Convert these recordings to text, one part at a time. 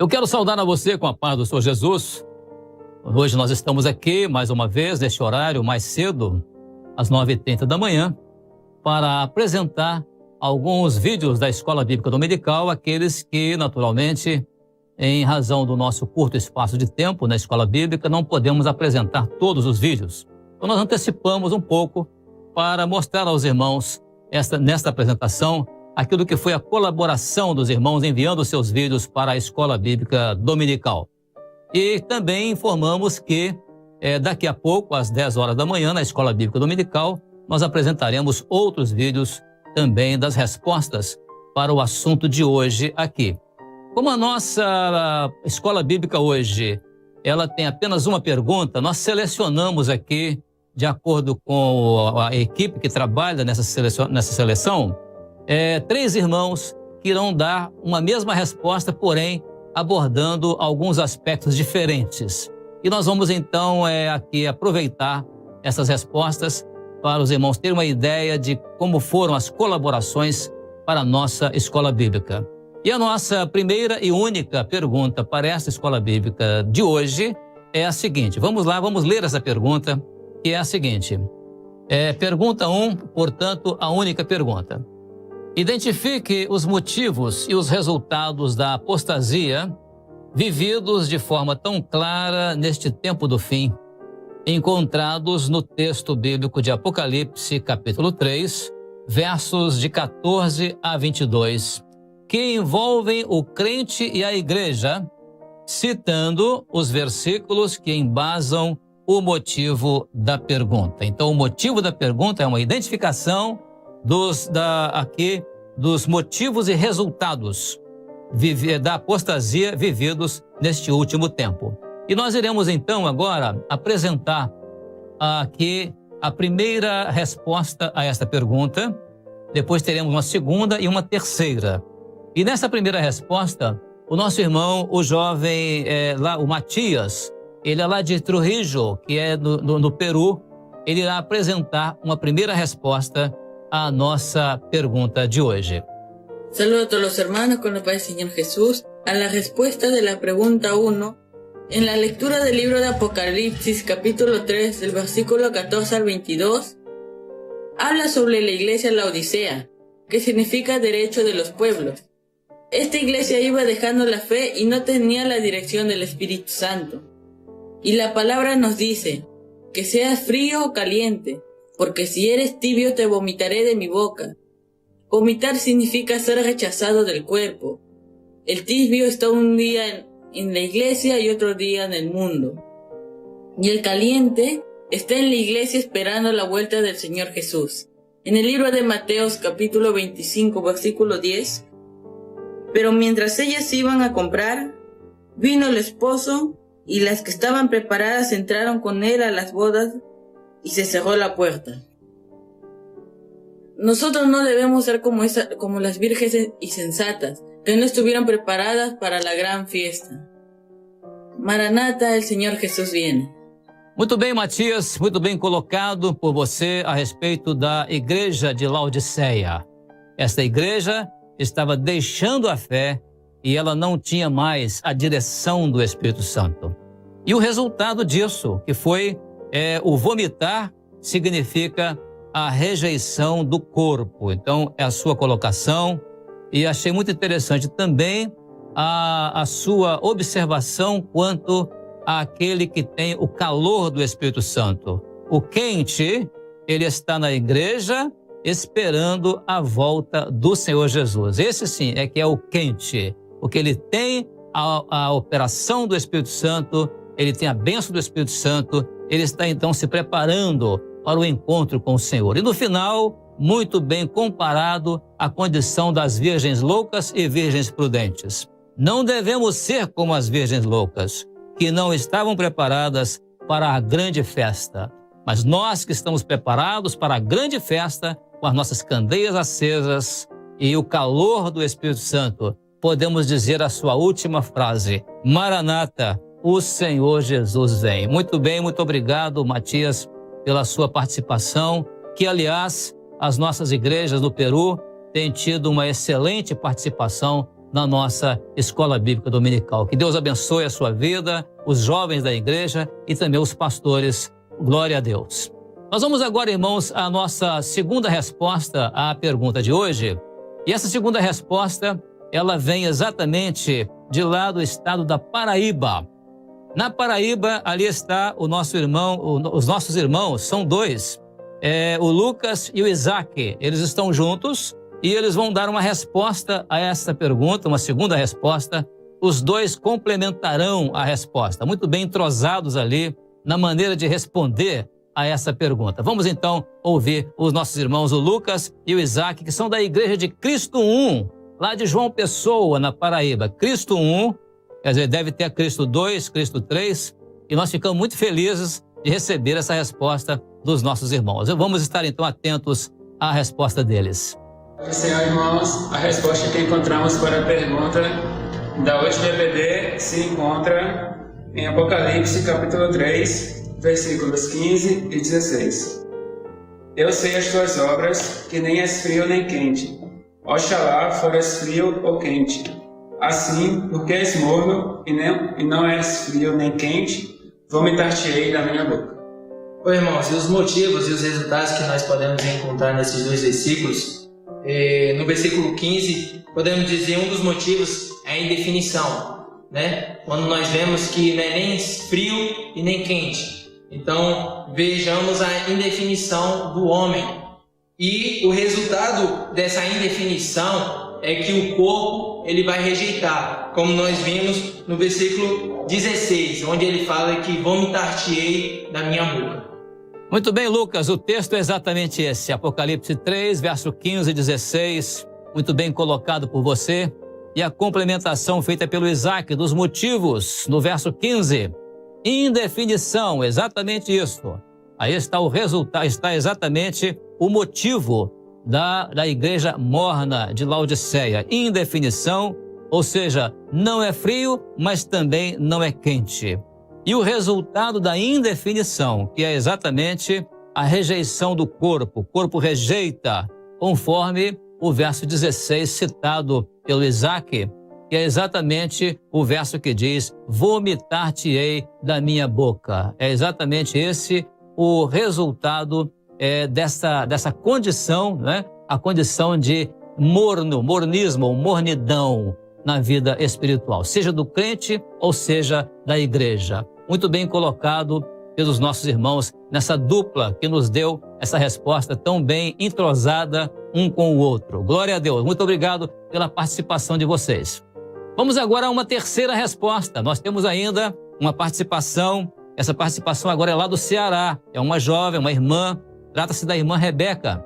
Eu quero saudar a você com a paz do Senhor Jesus. Hoje nós estamos aqui, mais uma vez, neste horário mais cedo, às 9h30 da manhã, para apresentar alguns vídeos da Escola Bíblica Dominical, aqueles que, naturalmente, em razão do nosso curto espaço de tempo na Escola Bíblica, não podemos apresentar todos os vídeos. Então nós antecipamos um pouco para mostrar aos irmãos, nesta apresentação, aquilo que foi a colaboração dos irmãos enviando seus vídeos para a Escola Bíblica Dominical. E também informamos que daqui a pouco, às 10 horas da manhã, na Escola Bíblica Dominical, nós apresentaremos outros vídeos também das respostas para o assunto de hoje aqui. Como a nossa Escola Bíblica hoje, ela tem apenas uma pergunta, nós selecionamos aqui, de acordo com a equipe que trabalha nessa seleção, 3 irmãos que irão dar uma mesma resposta, porém abordando alguns aspectos diferentes. E nós vamos então aqui aproveitar essas respostas para os irmãos terem uma ideia de como foram as colaborações para a nossa Escola Bíblica. E a nossa primeira e única pergunta para esta Escola Bíblica de hoje é a seguinte. Vamos lá, vamos ler essa pergunta, que é a seguinte. Pergunta 1, portanto, a única pergunta. Identifique os motivos e os resultados da apostasia vividos de forma tão clara neste tempo do fim, encontrados no texto bíblico de Apocalipse, capítulo 3, versos de 14 a 22, que envolvem o crente e a igreja, citando os versículos que embasam o motivo da pergunta. Então, o motivo da pergunta é uma identificação dos motivos e resultados da apostasia vividos neste último tempo. E nós iremos então agora apresentar aqui a primeira resposta a esta pergunta, depois teremos uma segunda e uma terceira. E nessa primeira resposta, o nosso irmão, o jovem, o Matias, ele é lá de Trujillo, que é no Peru, ele irá apresentar uma primeira resposta a nossa pergunta de hoje. Saludos a todos los hermanos con la paz del Señor Jesús. A la respuesta de la pregunta 1, en la lectura del libro de Apocalipsis, capítulo 3, del versículo 14 al 22, habla sobre la iglesia en la Odisea, que significa derecho de los pueblos. Esta iglesia iba dejando la fe y no tenía la dirección del Espíritu Santo. Y la palabra nos dice, que seas frío o caliente, porque si eres tibio te vomitaré de mi boca. Vomitar significa ser rechazado del cuerpo. El tibio está un día en la iglesia y otro día en el mundo. Y el caliente está en la iglesia esperando la vuelta del Señor Jesús. En el libro de Mateos capítulo 25 versículo 10, pero mientras ellas iban a comprar, vino el esposo y las que estaban preparadas entraron con él a las bodas y se cerró la puerta. Nosotros no debemos ser como las vírgenes insensatas, que no estuvieron preparadas para la gran fiesta. Maranata, el Señor Jesús viene. Muito bem, Matias, muito bem colocado por você a respeito da igreja de Laodiceia. Esta igreja estava deixando a fé e ela não tinha mais a direção do Espírito Santo. E o resultado disso, que foi o vomitar, significa a rejeição do corpo. Então, é a sua colocação. E achei muito interessante também a sua observação quanto àquele que tem o calor do Espírito Santo. O quente, ele está na igreja esperando a volta do Senhor Jesus. Esse sim é que é o quente, porque ele tem a operação do Espírito Santo, ele tem a bênção do Espírito Santo, ele está então se preparando para o encontro com o Senhor. E no final, muito bem comparado à condição das virgens loucas e virgens prudentes. Não devemos ser como as virgens loucas, que não estavam preparadas para a grande festa. Mas nós que estamos preparados para a grande festa, com as nossas candeias acesas e o calor do Espírito Santo, podemos dizer a sua última frase: Maranata, o Senhor Jesus vem. Muito bem, muito obrigado, Matias, pela sua participação, que, aliás, as nossas igrejas do Peru têm tido uma excelente participação na nossa Escola Bíblica Dominical. Que Deus abençoe a sua vida, os jovens da igreja e também os pastores. Glória a Deus. Nós vamos agora, irmãos, à nossa segunda resposta à pergunta de hoje. E essa segunda resposta, ela vem exatamente de lá do estado da Paraíba. Na Paraíba, ali está o nosso irmão, os nossos irmãos, são dois, o Lucas e o Isaac. Eles estão juntos e eles vão dar uma resposta a essa pergunta, uma segunda resposta. Os dois complementarão a resposta, muito bem entrosados ali na maneira de responder a essa pergunta. Vamos então ouvir os nossos irmãos, o Lucas e o Isaac, que são da Igreja de Cristo 1, lá de João Pessoa, na Paraíba. Cristo 1, quer dizer, deve ter a Cristo 2, Cristo 3, e nós ficamos muito felizes de receber essa resposta dos nossos irmãos. Vamos estar então atentos à resposta deles. Senhor, irmãos, a resposta que encontramos para a pergunta da última EBD se encontra em Apocalipse, capítulo 3, versículos 15 e 16. Eu sei as tuas obras, que nem és frio nem quente. Oxalá foras frio ou quente. Assim, porque és morno e não és frio nem quente, vomitar-te-ei da minha boca. Oi, irmãos, e os motivos e os resultados que nós podemos encontrar nesses dois versículos? No versículo 15, podemos dizer um dos motivos é a indefinição, né? Quando nós vemos que não é nem frio e nem quente. Então, vejamos a indefinição do homem. E o resultado dessa indefinição é que o corpo ele vai rejeitar, como nós vimos no versículo 16, onde ele fala que vomitar-te-ei da minha boca. Muito bem, Lucas, o texto é exatamente esse, Apocalipse 3, verso 15 e 16, muito bem colocado por você, e a complementação feita pelo Isaac dos motivos, no verso 15, indefinição, exatamente isso. Aí está o resultado, está exatamente o motivo da igreja morna de Laodiceia, indefinição, ou seja, não é frio, mas também não é quente. E o resultado da indefinição, que é exatamente a rejeição do corpo. O corpo rejeita, conforme o verso 16 citado pelo Isaac, que é exatamente o verso que diz, vomitar-te-ei da minha boca. É exatamente esse o resultado dessa condição, né? A condição de mornismo, mornidão na vida espiritual, seja do crente ou seja da igreja. Muito bem colocado pelos nossos irmãos nessa dupla que nos deu essa resposta tão bem entrosada um com o outro. Glória a Deus. Muito obrigado pela participação de vocês. Vamos agora a uma terceira resposta. Nós temos ainda uma participação. Essa participação agora é lá do Ceará. É uma jovem, uma irmã. Trata-se da irmã Rebeca.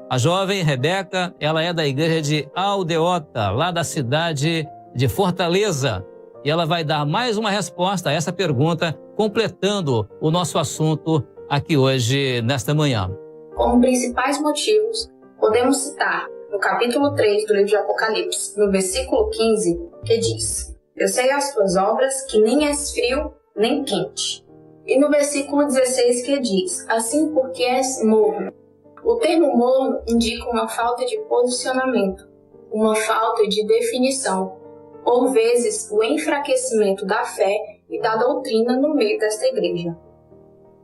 A jovem Rebeca, ela é da igreja de Aldeota, lá da cidade de Fortaleza. E ela vai dar mais uma resposta a essa pergunta, completando o nosso assunto aqui hoje, nesta manhã. Como principais motivos, podemos citar no capítulo 3 do livro de Apocalipse, no versículo 15, que diz: Eu sei as tuas obras, que nem és frio nem quente. E no versículo 16 que diz: Assim porque és morno. O termo morno indica uma falta de posicionamento, uma falta de definição, por vezes o enfraquecimento da fé e da doutrina no meio desta igreja.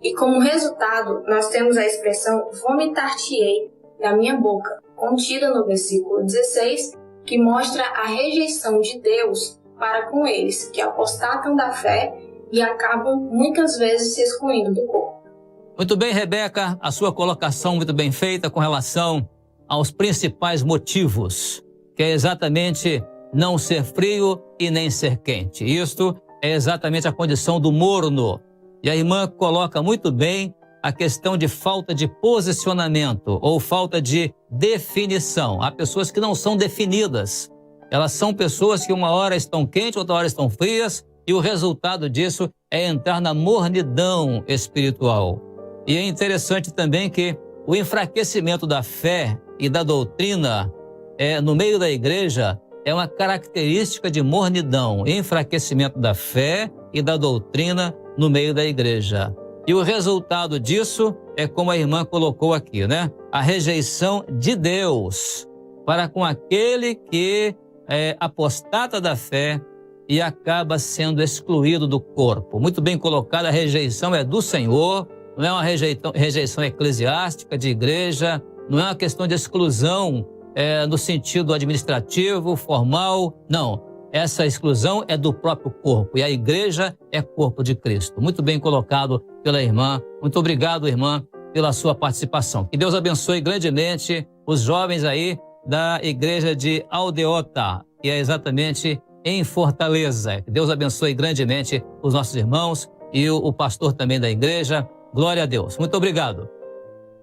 E como resultado, nós temos a expressão vomitar-te-ei da minha boca, contida no versículo 16, que mostra a rejeição de Deus para com eles, que apostatam da fé e acabam muitas vezes se excluindo do corpo. Muito bem, Rebeca, a sua colocação muito bem feita com relação aos principais motivos, que é exatamente não ser frio e nem ser quente. Isto é exatamente a condição do morno. E a irmã coloca muito bem a questão de falta de posicionamento ou falta de definição. Há pessoas que não são definidas. Elas são pessoas que uma hora estão quentes, outra hora estão frias, e o resultado disso é entrar na mornidão espiritual. E é interessante também que o enfraquecimento da fé e da doutrina no meio da igreja é uma característica de mornidão, enfraquecimento da fé e da doutrina no meio da igreja. E o resultado disso é como a irmã colocou aqui, né? A rejeição de Deus para com aquele que apostata da fé e acaba sendo excluído do corpo. Muito bem colocado, a rejeição é do Senhor, não é uma rejeição eclesiástica de igreja, não é uma questão de exclusão no sentido administrativo, formal, não. Essa exclusão é do próprio corpo e a igreja é corpo de Cristo. Muito bem colocado pela irmã. Muito obrigado, irmã, pela sua participação. Que Deus abençoe grandemente os jovens aí da igreja de Aldeota, que é exatamente em Fortaleza. Que Deus abençoe grandemente os nossos irmãos e o pastor também da igreja. Glória a Deus. Muito obrigado.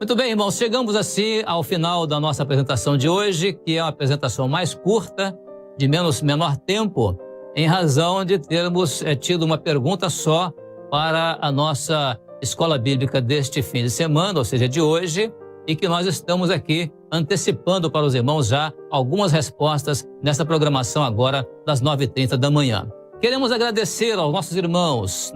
Muito bem, irmãos, chegamos assim ao final da nossa apresentação de hoje, que é uma apresentação mais curta, de menor tempo, em razão de termos tido uma pergunta só para a nossa escola bíblica deste fim de semana, ou seja, de hoje, e que nós estamos aqui antecipando para os irmãos já algumas respostas nessa programação agora das 9h30 da manhã. Queremos agradecer aos nossos irmãos,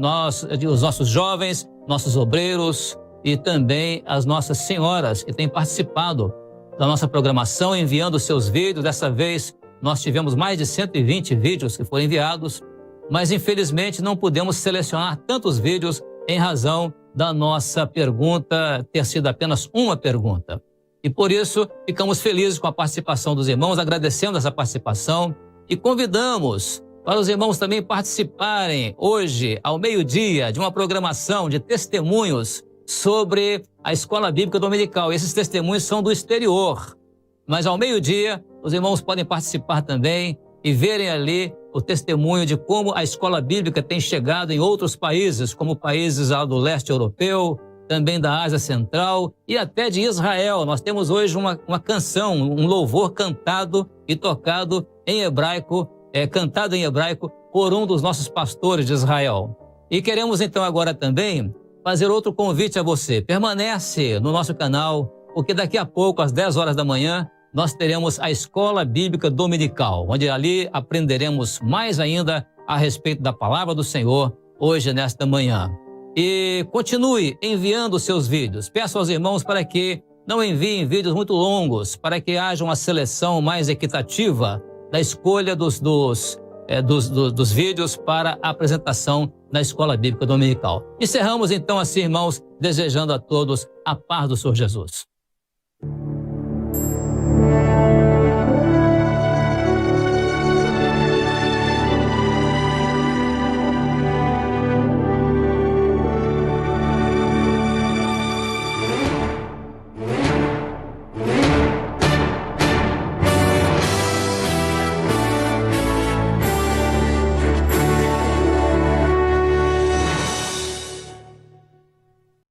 os nossos jovens, nossos obreiros e também as nossas senhoras que têm participado da nossa programação, enviando seus vídeos. Dessa vez nós tivemos mais de 120 vídeos que foram enviados, mas infelizmente não pudemos selecionar tantos vídeos em razão da nossa pergunta ter sido apenas uma pergunta. E por isso ficamos felizes com a participação dos irmãos, agradecendo essa participação e convidamos para os irmãos também participarem hoje, ao meio-dia, de uma programação de testemunhos sobre a Escola Bíblica Dominical. Esses testemunhos são do exterior, mas ao meio-dia os irmãos podem participar também e verem ali o testemunho de como a escola bíblica tem chegado em outros países, como países lá do leste europeu, também da Ásia Central e até de Israel. Nós temos hoje uma canção, um louvor cantado e tocado em hebraico, cantado em hebraico por um dos nossos pastores de Israel. E queremos então agora também fazer outro convite a você. Permanece no nosso canal, porque daqui a pouco, às 10 horas da manhã, nós teremos a Escola Bíblica Dominical, onde ali aprenderemos mais ainda a respeito da Palavra do Senhor, hoje, nesta manhã. E continue enviando seus vídeos. Peço aos irmãos para que não enviem vídeos muito longos, para que haja uma seleção mais equitativa da escolha dos vídeos para a apresentação na Escola Bíblica Dominical. Encerramos então assim, irmãos, desejando a todos a paz do Senhor Jesus.